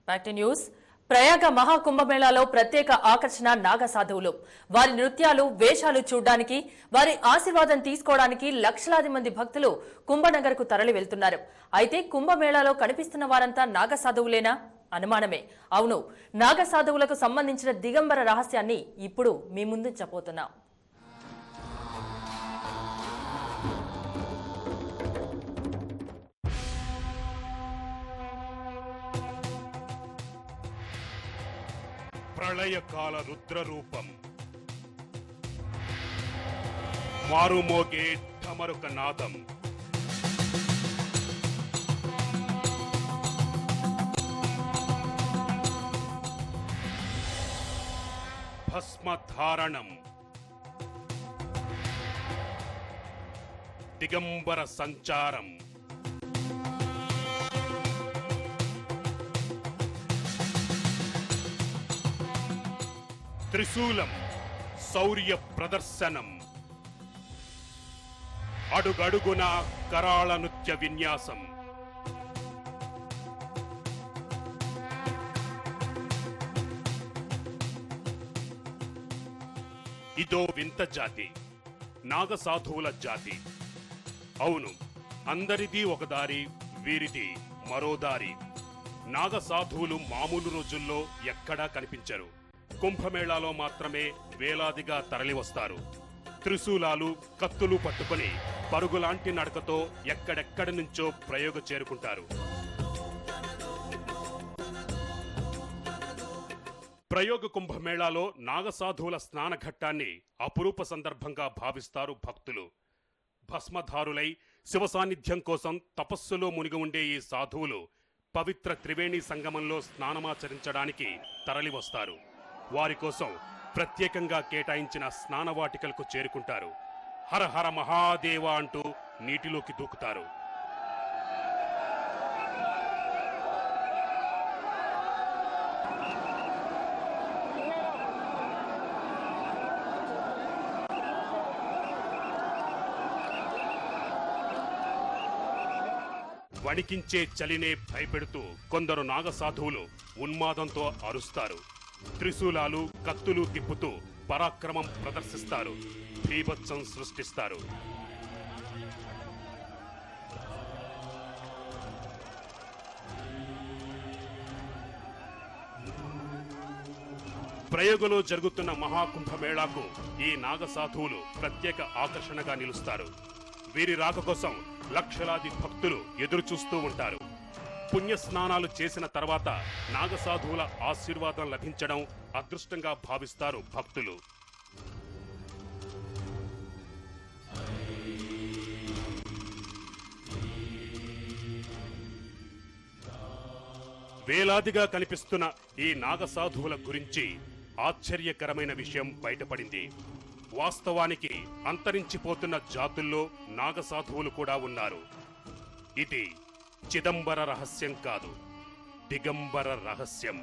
Back to news. Prayag మహాకుంభమేళాలో ప్రత్యేక ఆకర్షణ నాగ సాధువులు. వారి నృత్యాలు, వేషాలు చూడడానికి, వారి ఆశీర్వాదం తీసుకోవడానికి లక్షలాది మంది భక్తులు కుంభనగర్కు తరలి వెళ్తున్నారు. అయితే కుంభమేళాలో కనిపిస్తున్న వారంతా నాగ సాధువులేనా? అనుమానమే. అవును, నాగ సాధువులకు సంబంధించిన దిగంబర రహస్యాన్ని ఇప్పుడు మీ ముందు చెప్పబోతున్నాం. ప్రళయకాల రుద్రరూపం, మారుమోగే ఢమరుక నాదం, భస్మధారణం, దిగంబర సంచారం, త్రిశూలం, శౌర్య ప్రదర్శనం, అడుగడుగున కరాళ నృత్య విన్యాసం, ఇదో వింత జాతి, నాగసాధువుల జాతి. అవును, అందరిది ఒక దారి, వీరిది మరో దారి. నాగసాధువులు మామూలు రోజుల్లో ఎక్కడా కనిపించరు. కుంభమేళాలో మాత్రమే వేలాదిగా తరలివస్తారు. త్రిశూలాలు, కత్తులు పట్టుకుని పరుగులాంటి నడకతో ఎక్కడెక్కడి నుంచో ప్రయోగ చేరుకుంటారు. ప్రయోగ కుంభమేళాలో నాగసాధువుల స్నానఘట్టాన్ని అపురూప సందర్భంగా భావిస్తారు భక్తులు. భస్మధారులై శివ సాన్నిధ్యం కోసం తపస్సులో మునిగి ఉండే ఈ సాధువులు పవిత్ర త్రివేణి సంగమంలో స్నానమాచరించడానికి తరలివస్తారు. వారి కోసం ప్రత్యేకంగా కేటాయించిన స్నానవాటికలకు చేరుకుంటారు. హర హర మహాదేవ అంటూ నీటిలోకి దూకుతారు. వణికించే చలినే భయపెడుతూ కొందరు నాగసాధువులు ఉన్మాదంతో అరుస్తారు. త్రిశూలాలు, కత్తులు తిప్పుతూ పరాక్రమం ప్రదర్శిస్తారు. భీభత్సం సృష్టిస్తారు. ప్రయోగలో జరుగుతున్న మహాకుంభమేళాకు ఈ నాగసాధువులు ప్రత్యేక ఆకర్షణగా నిలుస్తారు. వీరి రాక కోసం లక్షలాది భక్తులు ఎదురు చూస్తూ ఉంటారు. పుణ్యస్నానాలు చేసిన తర్వాత నాగసాధువుల ఆశీర్వాదం లభించడం అదృష్టంగా భావిస్తారు భక్తులు. వేలాదిగా కనిపిస్తున్న ఈ నాగసాధువుల గురించి ఆశ్చర్యకరమైన విషయం బయటపడింది. వాస్తవానికి అంతరించిపోతున్న జాతుల్లో నాగసాధువులు కూడా ఉన్నారు. ఇది చిదంబర రహస్యం కాదు, దిగంబర రహస్యం.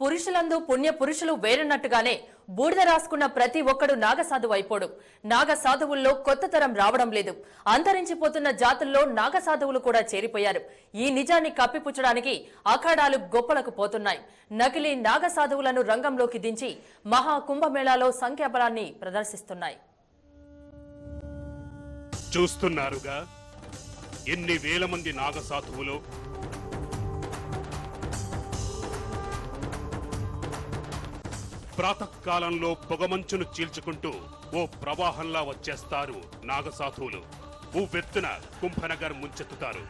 పురుషులందు పుణ్య పురుషులు వేరన్నట్టుగానే బూడిద రాసుకున్న ప్రతి ఒక్కడు నాగసాధువు అయిపోడు. నాగసాధువుల్లో కొత్త తరం రావడం లేదు. అంతరించిపోతున్న జాతుల్లో నాగసాధువులు కూడా చేరిపోయారు. ఈ నిజాన్ని కప్పిపుచ్చడానికి అఖాడాలు గొప్పలకు పోతున్నాయి. నకిలీ నాగసాధువులను రంగంలోకి దించి మహాకుంభమేళాలో సంఖ్యాబలాన్ని ప్రదర్శిస్తున్నాయి. చూస్తున్నారుగా ఎన్ని వేల మంది నాగసాధువులు. ప్రాతకాలంలో పొగమంచును చీల్చుకుంటూ ఓ ప్రవాహంలా వచ్చేస్తారు నాగసాధువులు. ఉవ్వెత్తున కుంభనగర్ ముంచెత్తుతారు.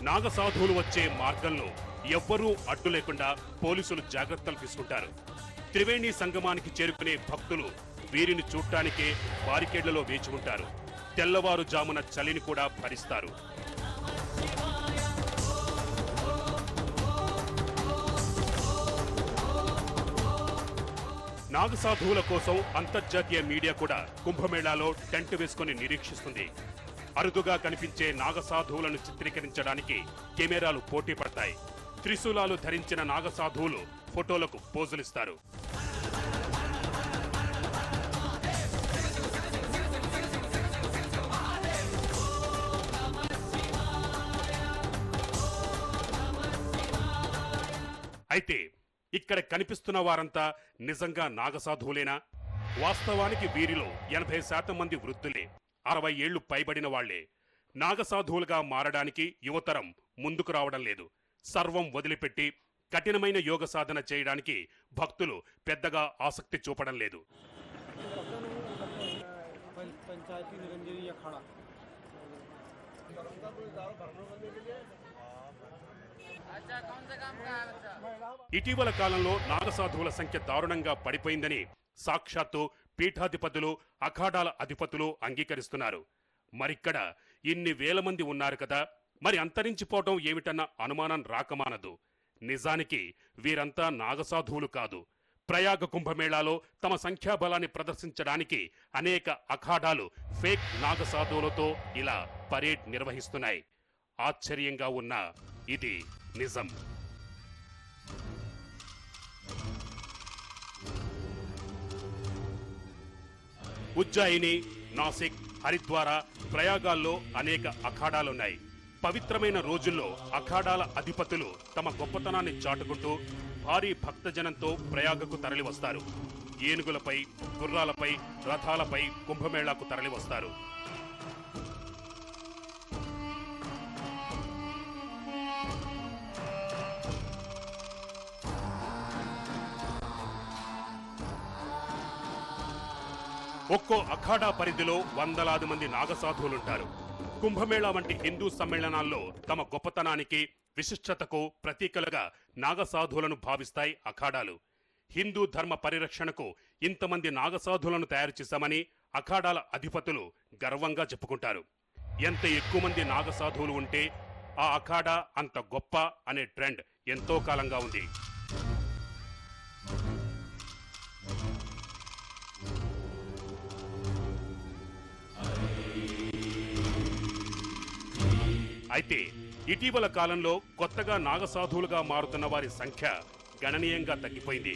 నాగసాధువులు వచ్చే మార్గంలో ఎవ్వరూ అడ్డు లేకుండా పోలీసులు జాగ్రత్తలు తీసుకుంటారు. త్రివేణి సంగమానికి చేరుకునే భక్తులు వీరిని చూడటానికే బారికేడ్లలో వేచి ఉంటారు. తెల్లవారుజామున చలిని కూడా భరిస్తారు. నాగసాధువుల కోసం అంతర్జాతీయ మీడియా కూడా కుంభమేళాలో టెంట్ వేసుకుని నిరీక్షిస్తుంది. అరుదుగా కనిపించే నాగసాధువులను చిత్రీకరించడానికి కెమెరాలు పోటీ పడతాయి. త్రిశూలాలు ధరించిన నాగసాధువులు ఫోటోలకు పోజులిస్తారు. అయితే ఇక్కడ కనిపిస్తున్న వారంతా నిజంగా నాగసాధువులేనా? వాస్తవానికి వీరిలో 80% మంది వృద్ధులే, 60 ఏళ్లు పైబడిన వాళ్లే. నాగసాధువులుగా మారడానికి యువతరం ముందుకు రావడం లేదు. సర్వం వదిలిపెట్టి కఠినమైన యోగ సాధన చేయడానికి భక్తులు పెద్దగా ఆసక్తి చూపడం లేదు. ఇటీవల కాలంలో నాగసాధువుల సంఖ్య దారుణంగా పడిపోయిందని సాక్షాత్తు పీఠాధిపతులు, అఖాడాల అధిపతులు అంగీకరిస్తున్నారు. మరిక్కడ ఇన్ని వేల మంది ఉన్నారు కదా, మరి అంతరించిపోవటం ఏమిటన్న అనుమానం రాకమానదు. నిజానికి వీరంతా నాగసాధువులు కాదు. ప్రయాగ కుంభమేళాలో తమ సంఖ్యాబలాన్ని ప్రదర్శించడానికి అనేక అఖాడాలు ఫేక్ నాగసాధువులతో ఇలా పరేడ్ నిర్వహిస్తున్నాయి. ఆశ్చర్యంగా ఉన్న ఇది నిజం. ఉజ్జయిని, నాసిక్, హరిద్వార, ప్రయాగాల్లో అనేక అఖాడాలున్నాయి. పవిత్రమైన రోజుల్లో అఖాడాల అధిపతులు తమ గొప్పతనాన్ని చాటుకుంటూ భారీ భక్తజనంతో ప్రయాగకు తరలివస్తారు. ఏనుగులపై, గుర్రాలపై, రథాలపై కుంభమేళాకు తరలివస్తారు. ఒక్కో అఖాడా పరిధిలో వందలాది మంది నాగసాధువులుంటారు. కుంభమేళా వంటి హిందూ సమ్మేళనాల్లో తమ గొప్పతనానికి, విశిష్టతకు ప్రతీకలుగా నాగసాధువులను భావిస్తాయి అఖాడాలు. హిందూ ధర్మ పరిరక్షణకు ఇంతమంది నాగసాధువులను తయారు చేశామని అఖాడాల అధిపతులు గర్వంగా చెప్పుకుంటారు. ఎంత ఎక్కువ మంది నాగసాధువులు ఉంటే ఆ అఖాడా అంత గొప్ప అనే ట్రెండ్ ఎంతో కాలంగా ఉంది. అయితే ఇటీవల కాలంలో కొత్తగా నాగసాధువులుగా మారుతున్న వారి సంఖ్య గణనీయంగా తగ్గిపోయింది.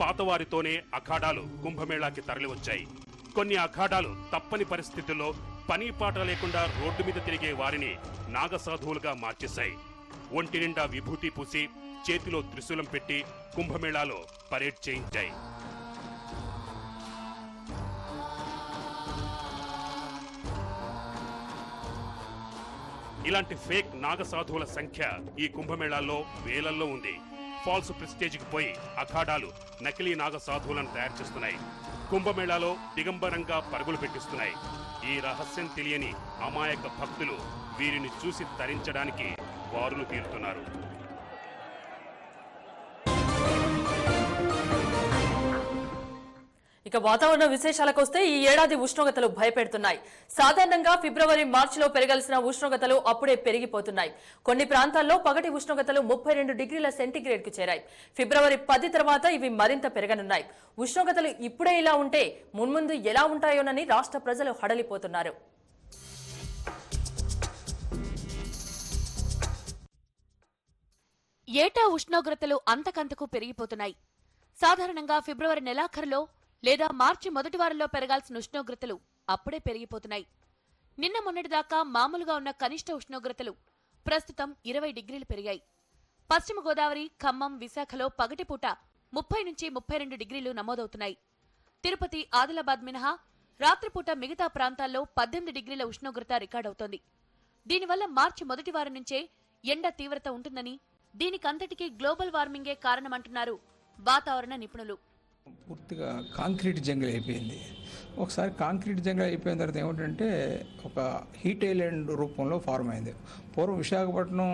పాతవారితోనే అఖాడాలు కుంభమేళాకి తరలివచ్చాయి. కొన్ని అఖాడాలు తప్పని పరిస్థితుల్లో పని పాట లేకుండా రోడ్డు మీద తిరిగే వారిని నాగసాధువులుగా మార్చేశాయి. ఒంటి నిండా విభూతి పూసి చేతిలో త్రిశూలం పెట్టి కుంభమేళాలో పరేడ్ చేయించాయి. ఇలాంటి ఫేక్ నాగసాధువుల సంఖ్య ఈ కుంభమేళాల్లో వేలల్లో ఉంది. ఫాల్స్ ప్రెస్టేజ్కి పోయి అఖాడాలు నకిలీ నాగసాధువులను తయారు చేస్తున్నాయి. కుంభమేళాలో దిగంబరంగా పరుగులు పెట్టిస్తున్నాయి. ఈ రహస్యం తెలియని అమాయక భక్తులు వీరిని చూసి తరించడానికి బారులు తీరుతున్నారు. ఇక వాతావరణ విశేషాలకు వస్తే ఈ ఏడాది ఉష్ణోగ్రతలు భయపెడుతున్నాయి. సాధారణంగా ఫిబ్రవరి, మార్చిలో పెరగాల్సిన ఉష్ణోగ్రతలు అప్పుడే పెరిగిపోతున్నాయి. కొన్ని ప్రాంతాల్లో పగటి ఉష్ణోగ్రతలు 32 డిగ్రీల సెంటీగ్రేడ్కు చేరాయి. ఫిబ్రవరి 10 తర్వాత ఇవి మరింత పెరగనున్నాయి. ఉష్ణోగ్రతలు ఇప్పుడే ఇలా ఉంటే మున్ముందు ఎలా ఉంటాయోనని రాష్ట్ర ప్రజలు హడలిపోతున్నారు. ఏటా ఉష్ణోగ్రతలు అంతకంతకు పెరిగిపోతున్నాయి. సాధారణంగా ఫిబ్రవరి నెలాఖరులో లేదా మార్చి మొదటి వారంలో పెరగాల్సిన ఉష్ణోగ్రతలు అప్పుడే పెరిగిపోతున్నాయి. నిన్న మొన్నటిదాకా మామూలుగా ఉన్న కనిష్ట ఉష్ణోగ్రతలు ప్రస్తుతం 20 డిగ్రీలు పెరిగాయి. పశ్చిమ గోదావరి, ఖమ్మం, విశాఖలో పగటిపూట 30 నుంచి 32 డిగ్రీలు నమోదవుతున్నాయి. తిరుపతి, ఆదిలాబాద్ మినహా రాత్రిపూట మిగతా ప్రాంతాల్లో 18 డిగ్రీల ఉష్ణోగ్రత రికార్డవుతోంది. దీనివల్ల మార్చి మొదటి వారం నుంచే ఎండ తీవ్రత ఉంటుందని, దీనికంతటికీ గ్లోబల్ వార్మింగే కారణమంటున్నారు వాతావరణ నిపుణులు. పూర్తిగా కాంక్రీట్ జంగిల్ అయిపోయింది. ఒకసారి కాంక్రీట్ జంగిల్ అయిపోయిన తర్వాత ఏమిటంటే ఒక హీట్ ఐలాండ్ రూపంలో ఫార్మ్ అయింది. పూర్వం విశాఖపట్నం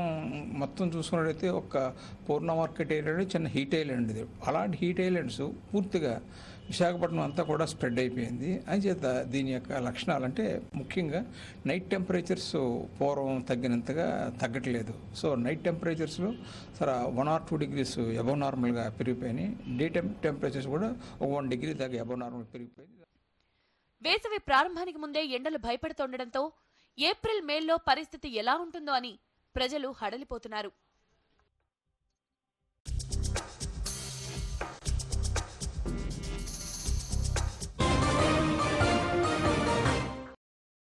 మొత్తం చూసుకున్నట్టయితే ఒక పూర్ణ మార్కెట్ ఏరియా చిన్న హీట్ ఐలాండ్ ఇది. అలాంటి హీట్ ఐలాండ్స్ పూర్తిగా విశాఖపట్నం అంతా కూడా స్ప్రెడ్ అయిపోయింది. అంచేత దీని యొక్క లక్షణాలు అంటే ముఖ్యంగా నైట్ టెంపరేచర్స్ పూర్వం తగ్గినంతగా తగ్గట్లేదు. సో నైట్ టెంపరేచర్స్లో 1 or 2 degrees అబవ్ నార్మల్గా పెరిగిపోయినాయి. డే టెంపరేచర్స్ కూడా 1 degree దాకా అబవ్ నార్మల్ పెరిగిపోయింది. వేసవి ప్రారంభానికి ముందే ఎండలు భయపెడుతుండటంతో ఏప్రిల్ మేల్లో పరిస్థితి ఎలా ఉంటుందో అని ప్రజలు హడలిపోతున్నారు.